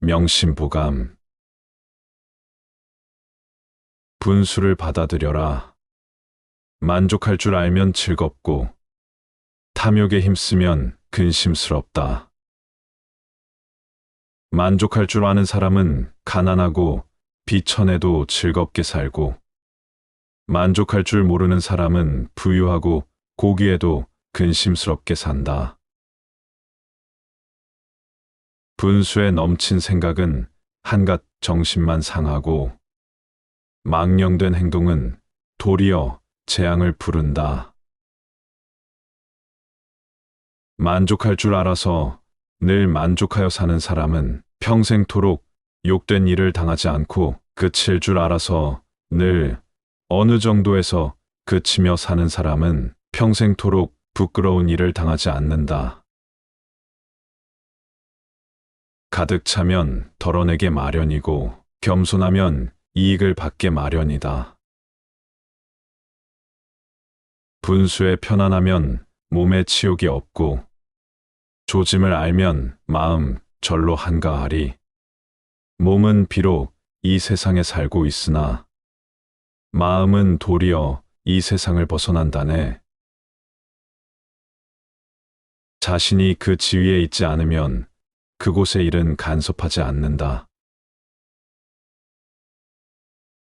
명심보감. 분수를 받아들여라. 만족할 줄 알면 즐겁고, 탐욕에 힘쓰면 근심스럽다. 만족할 줄 아는 사람은 가난하고 비천해도 즐겁게 살고, 만족할 줄 모르는 사람은 부유하고 고귀해도 근심스럽게 산다. 분수에 넘친 생각은 한갓 정신만 상하고, 망령된 행동은 도리어 재앙을 부른다. 만족할 줄 알아서 늘 만족하여 사는 사람은 평생토록 욕된 일을 당하지 않고, 그칠 줄 알아서 늘 어느 정도에서 그치며 사는 사람은 평생토록 부끄러운 일을 당하지 않는다. 가득 차면 덜어내게 마련이고, 겸손하면 이익을 받게 마련이다. 분수에 편안하면 몸에 치욕이 없고, 조짐을 알면 마음 절로 한가하리. 몸은 비록 이 세상에 살고 있으나 마음은 도리어 이 세상을 벗어난다네. 자신이 그 지위에 있지 않으면 그곳의 일은 간섭하지 않는다.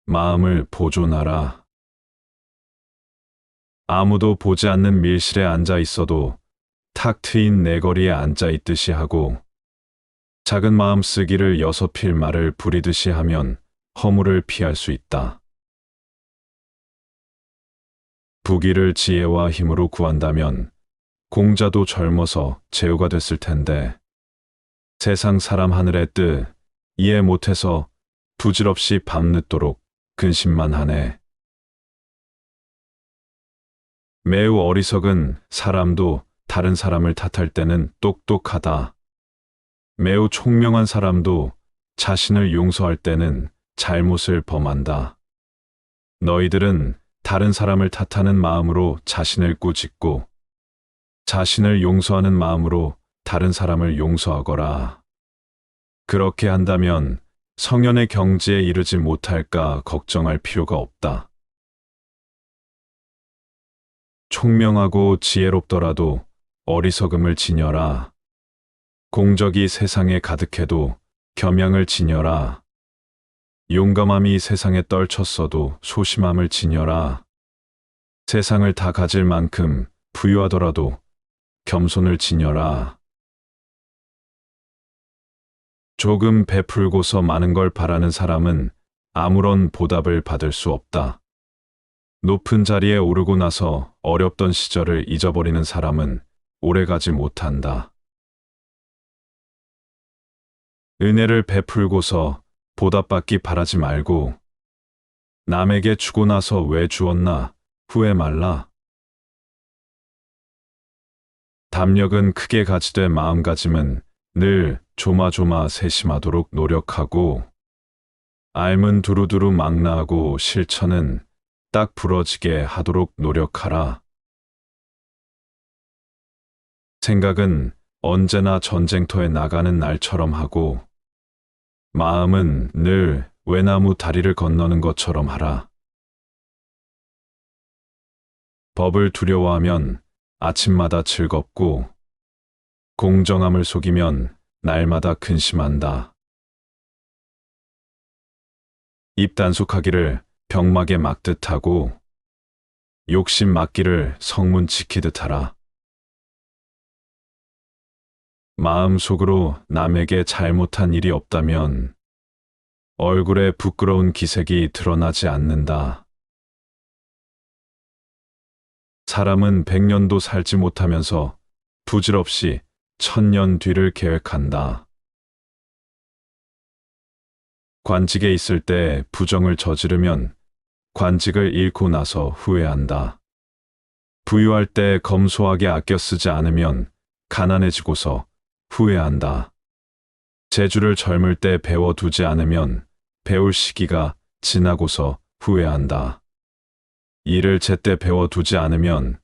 마음을 보존하라. 아무도 보지 않는 밀실에 앉아 있어도 탁 트인 내거리에 앉아 있듯이 하고, 작은 마음 쓰기를 6필 말을 부리듯이 하면 허물을 피할 수 있다. 부귀를 지혜와 힘으로 구한다면 공자도 젊어서 제후가 됐을 텐데, 세상 사람 하늘의 뜻 이해 못해서 부질없이 밤늦도록 근심만 하네. 매우 어리석은 사람도 다른 사람을 탓할 때는 똑똑하다. 매우 총명한 사람도 자신을 용서할 때는 잘못을 범한다. 너희들은 다른 사람을 탓하는 마음으로 자신을 꾸짖고, 자신을 용서하는 마음으로 다른 사람을 용서하거라. 그렇게 한다면 성현의 경지에 이르지 못할까 걱정할 필요가 없다. 총명하고 지혜롭더라도 어리석음을 지녀라. 공적이 세상에 가득해도 겸양을 지녀라. 용감함이 세상에 떨쳤어도 소심함을 지녀라. 세상을 다 가질 만큼 부유하더라도 겸손을 지녀라. 조금 베풀고서 많은 걸 바라는 사람은 아무런 보답을 받을 수 없다. 높은 자리에 오르고 나서 어렵던 시절을 잊어버리는 사람은 오래가지 못한다. 은혜를 베풀고서 보답받기 바라지 말고, 남에게 주고 나서 왜 주었나 후회 말라. 담력은 크게 가지되 마음가짐은 늘 조마조마 세심하도록 노력하고, 삶은 두루두루 망라하고 실천은 딱 부러지게 하도록 노력하라. 생각은 언제나 전쟁터에 나가는 날처럼 하고, 마음은 늘 외나무 다리를 건너는 것처럼 하라. 법을 두려워하면 아침마다 즐겁고, 공정함을 속이면 날마다 근심한다. 입 단속하기를 병막에 막듯 하고, 욕심 막기를 성문 지키듯 하라. 마음속으로 남에게 잘못한 일이 없다면 얼굴에 부끄러운 기색이 드러나지 않는다. 사람은 100년도 살지 못하면서 부질없이 1000년 뒤를 계획한다. 관직에 있을 때 부정을 저지르면 관직을 잃고 나서 후회한다. 부유할 때 검소하게 아껴 쓰지 않으면 가난해지고서 후회한다. 재주를 젊을 때 배워두지 않으면 배울 시기가 지나고서 후회한다. 일을 제때 배워두지 않으면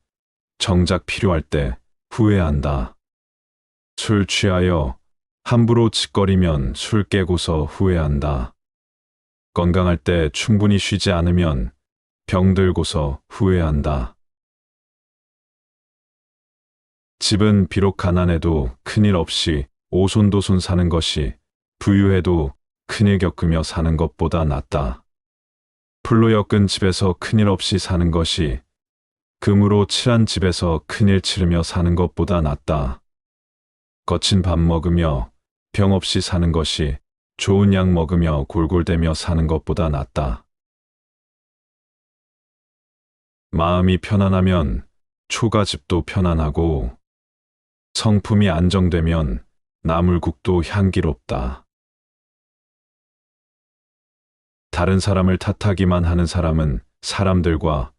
정작 필요할 때 후회한다. 술 취하여 함부로 짓거리면 술 깨고서 후회한다. 건강할 때 충분히 쉬지 않으면 병들고서 후회한다. 집은 비록 가난해도 큰일 없이 오손도손 사는 것이 부유해도 큰일 겪으며 사는 것보다 낫다. 풀로 엮은 집에서 큰일 없이 사는 것이 금으로 칠한 집에서 큰일 치르며 사는 것보다 낫다. 거친 밥 먹으며 병 없이 사는 것이 좋은 약 먹으며 골골대며 사는 것보다 낫다. 마음이 편안하면 초가집도 편안하고 성품이 안정되면 나물국도 향기롭다. 다른 사람을 탓하기만 하는 사람은 사람들과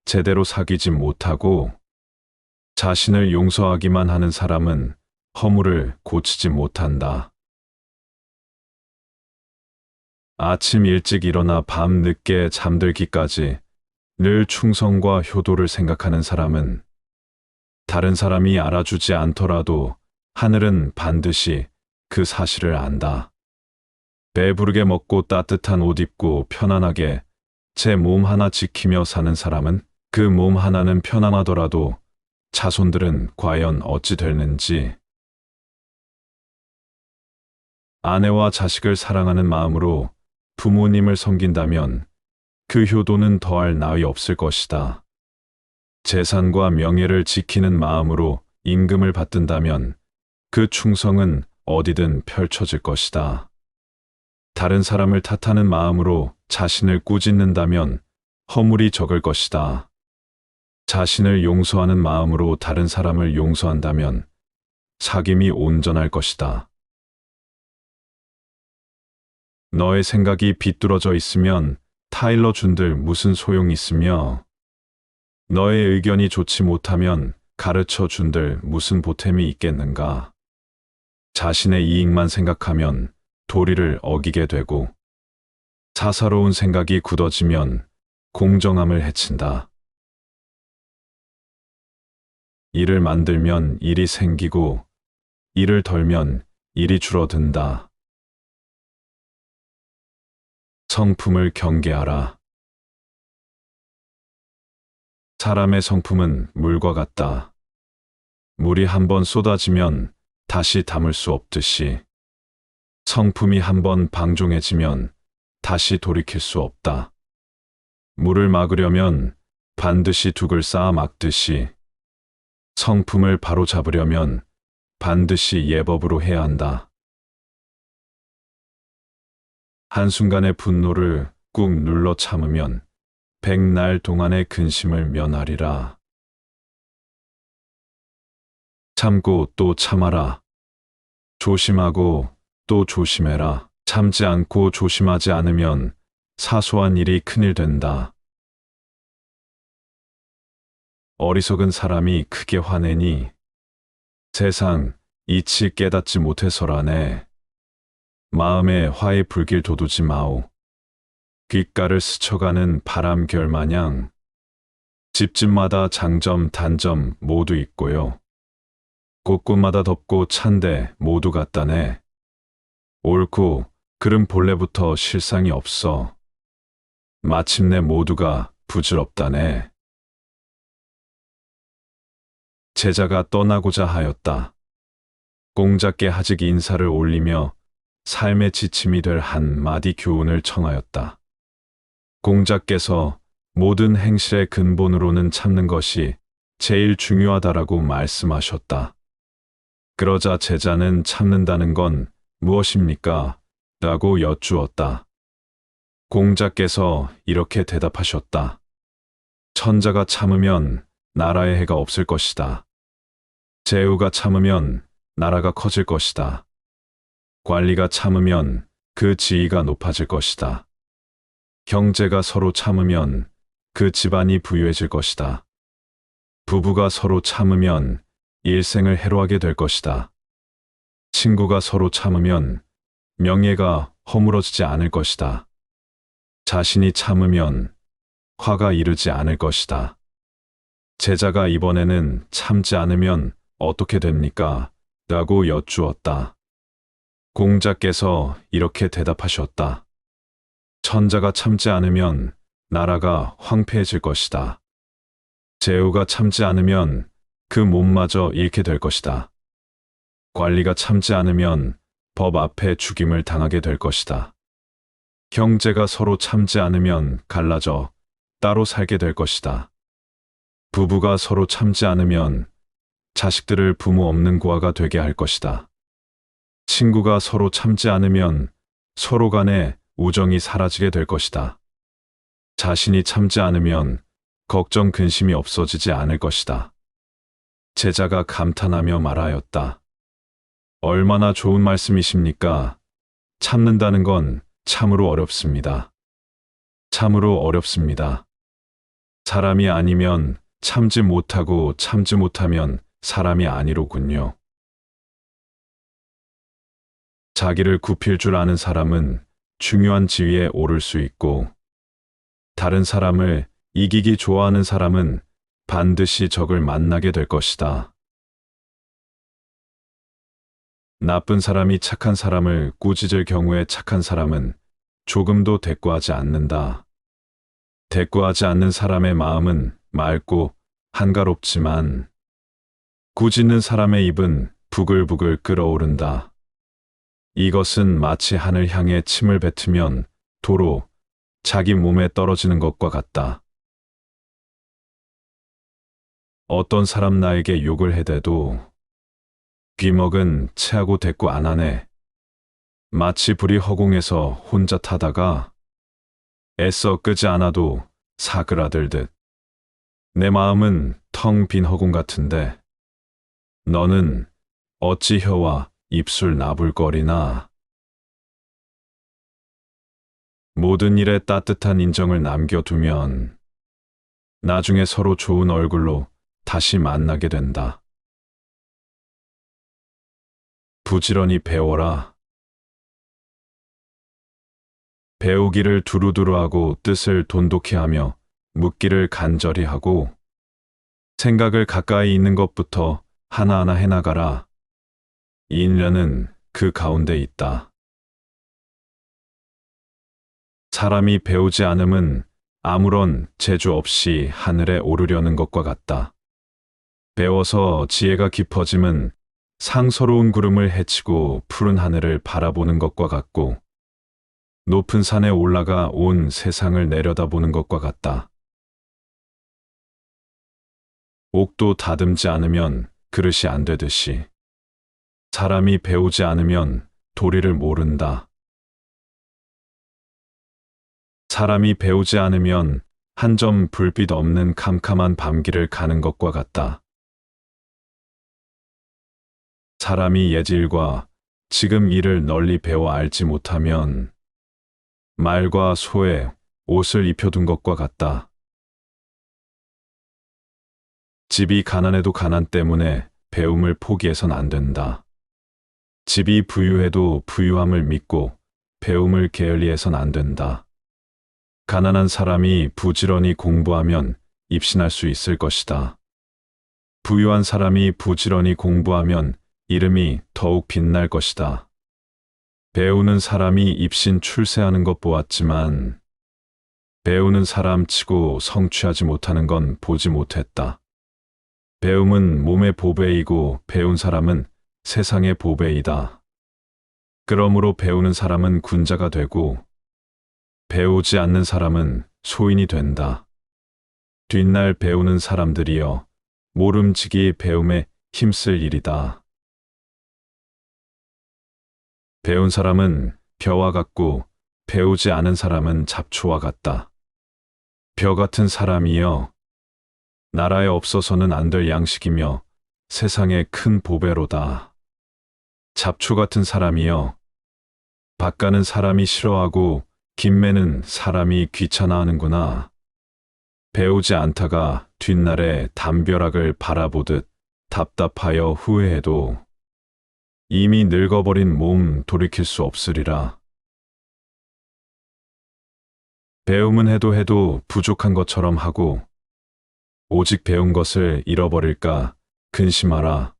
제대로 사귀지 못하고 자신을 용서하기만 하는 사람은 허물을 고치지 못한다. 아침 일찍 일어나 밤 늦게 잠들기까지 늘 충성과 효도를 생각하는 사람은 다른 사람이 알아주지 않더라도 하늘은 반드시 그 사실을 안다. 배부르게 먹고 따뜻한 옷 입고 편안하게 제 몸 하나 지키며 사는 사람은 그 몸 하나는 편안하더라도 자손들은 과연 어찌 되는지. 아내와 자식을 사랑하는 마음으로 부모님을 섬긴다면 그 효도는 더할 나위 없을 것이다. 재산과 명예를 지키는 마음으로 임금을 받든다면 그 충성은 어디든 펼쳐질 것이다. 다른 사람을 탓하는 마음으로 자신을 꾸짖는다면 허물이 적을 것이다. 자신을 용서하는 마음으로 다른 사람을 용서한다면 사귐이 온전할 것이다. 너의 생각이 비뚤어져 있으면 타일러 준들 무슨 소용 있으며 너의 의견이 좋지 못하면 가르쳐 준들 무슨 보탬이 있겠는가. 자신의 이익만 생각하면 도리를 어기게 되고 사사로운 생각이 굳어지면 공정함을 해친다. 일을 만들면 일이 생기고 일을 덜면 일이 줄어든다. 성품을 경계하라. 사람의 성품은 물과 같다. 물이 한번 쏟아지면 다시 담을 수 없듯이 성품이 한번 방종해지면 다시 돌이킬 수 없다. 물을 막으려면 반드시 둑을 쌓아 막듯이 성품을 바로잡으려면 반드시 예법으로 해야 한다. 한순간의 분노를 꾹 눌러 참으면 백날 동안의 근심을 면하리라. 참고 또 참아라. 조심하고 또 조심해라. 참지 않고 조심하지 않으면 사소한 일이 큰일 된다. 어리석은 사람이 크게 화내니 세상 이치 깨닫지 못해서라네. 마음에 화의 불길 돋우지 마오. 귓가를 스쳐가는 바람결 마냥 집집마다 장점 단점 모두 있고요. 곳곳마다 덥고 찬데 모두 같다네. 옳고 그름 본래부터 실상이 없어. 마침내 모두가 부질없다네. 제자가 떠나고자 하였다. 꽁작게 하직 인사를 올리며 삶의 지침이 될 한마디 교훈을 청하였다. 공자께서 모든 행실의 근본으로는 참는 것이 제일 중요하다라고 말씀하셨다. 그러자 제자는 참는다는 건 무엇입니까? 라고 여쭈었다. 공자께서 이렇게 대답하셨다. 천자가 참으면 나라의 해가 없을 것이다. 제후가 참으면 나라가 커질 것이다. 관리가 참으면 그 지위가 높아질 것이다. 형제가 서로 참으면 그 집안이 부유해질 것이다. 부부가 서로 참으면 일생을 해로하게 될 것이다. 친구가 서로 참으면 명예가 허물어지지 않을 것이다. 자신이 참으면 화가 이르지 않을 것이다. 제자가 이번에는 참지 않으면 어떻게 됩니까? 라고 여쭈었다. 공자께서 이렇게 대답하셨다. 천자가 참지 않으면 나라가 황폐해질 것이다. 제후가 참지 않으면 그 몸마저 잃게 될 것이다. 관리가 참지 않으면 법 앞에 죽임을 당하게 될 것이다. 형제가 서로 참지 않으면 갈라져 따로 살게 될 것이다. 부부가 서로 참지 않으면 자식들을 부모 없는 고아가 되게 할 것이다. 친구가 서로 참지 않으면 서로 간의 우정이 사라지게 될 것이다. 자신이 참지 않으면 걱정 근심이 없어지지 않을 것이다. 제자가 감탄하며 말하였다. 얼마나 좋은 말씀이십니까? 참는다는 건 참으로 어렵습니다. 참으로 어렵습니다. 사람이 아니면 참지 못하고 참지 못하면 사람이 아니로군요. 자기를 굽힐 줄 아는 사람은 중요한 지위에 오를 수 있고, 다른 사람을 이기기 좋아하는 사람은 반드시 적을 만나게 될 것이다. 나쁜 사람이 착한 사람을 꾸짖을 경우에 착한 사람은 조금도 대꾸하지 않는다. 대꾸하지 않는 사람의 마음은 맑고 한가롭지만 꾸짖는 사람의 입은 부글부글 끓어오른다. 이것은 마치 하늘 향해 침을 뱉으면 도로 자기 몸에 떨어지는 것과 같다. 어떤 사람 나에게 욕을 해대도 귀먹은 체하고 대꾸 안 하네. 마치 불이 허공에서 혼자 타다가 애써 끄지 않아도 사그라들듯. 내 마음은 텅 빈 허공 같은데 너는 어찌 혀와 입술 나불거리나. 모든 일에 따뜻한 인정을 남겨두면 나중에 서로 좋은 얼굴로 다시 만나게 된다. 부지런히 배워라. 배우기를 두루두루 하고 뜻을 돈독히 하며 묻기를 간절히 하고 생각을 가까이 있는 것부터 하나하나 해나가라. 인연은 그 가운데 있다. 사람이 배우지 않음은 아무런 재주 없이 하늘에 오르려는 것과 같다. 배워서 지혜가 깊어짐은 상서로운 구름을 헤치고 푸른 하늘을 바라보는 것과 같고 높은 산에 올라가 온 세상을 내려다보는 것과 같다. 옥도 다듬지 않으면 그릇이 안 되듯이 사람이 배우지 않으면 도리를 모른다. 사람이 배우지 않으면 한 점 불빛 없는 캄캄한 밤길을 가는 것과 같다. 사람이 예질과 지금 일을 널리 배워 알지 못하면 말과 소에 옷을 입혀둔 것과 같다. 집이 가난해도 가난 때문에 배움을 포기해선 안 된다. 집이 부유해도 부유함을 믿고 배움을 게을리해선 안 된다. 가난한 사람이 부지런히 공부하면 입신할 수 있을 것이다. 부유한 사람이 부지런히 공부하면 이름이 더욱 빛날 것이다. 배우는 사람이 입신 출세하는 것 보았지만 배우는 사람 치고 성취하지 못하는 건 보지 못했다. 배움은 몸의 보배이고 배운 사람은 세상의 보배이다. 그러므로 배우는 사람은 군자가 되고 배우지 않는 사람은 소인이 된다. 뒷날 배우는 사람들이여 모름지기 배움에 힘쓸 일이다. 배운 사람은 벼와 같고 배우지 않은 사람은 잡초와 같다. 벼 같은 사람이여 나라에 없어서는 안 될 양식이며 세상의 큰 보배로다. 잡초 같은 사람이여 밭 가는 사람이 싫어하고 김매는 사람이 귀찮아하는구나. 배우지 않다가 뒷날에 담벼락을 바라보듯 답답하여 후회해도 이미 늙어버린 몸 돌이킬 수 없으리라. 배움은 해도 부족한 것처럼 하고 오직 배운 것을 잃어버릴까 근심하라.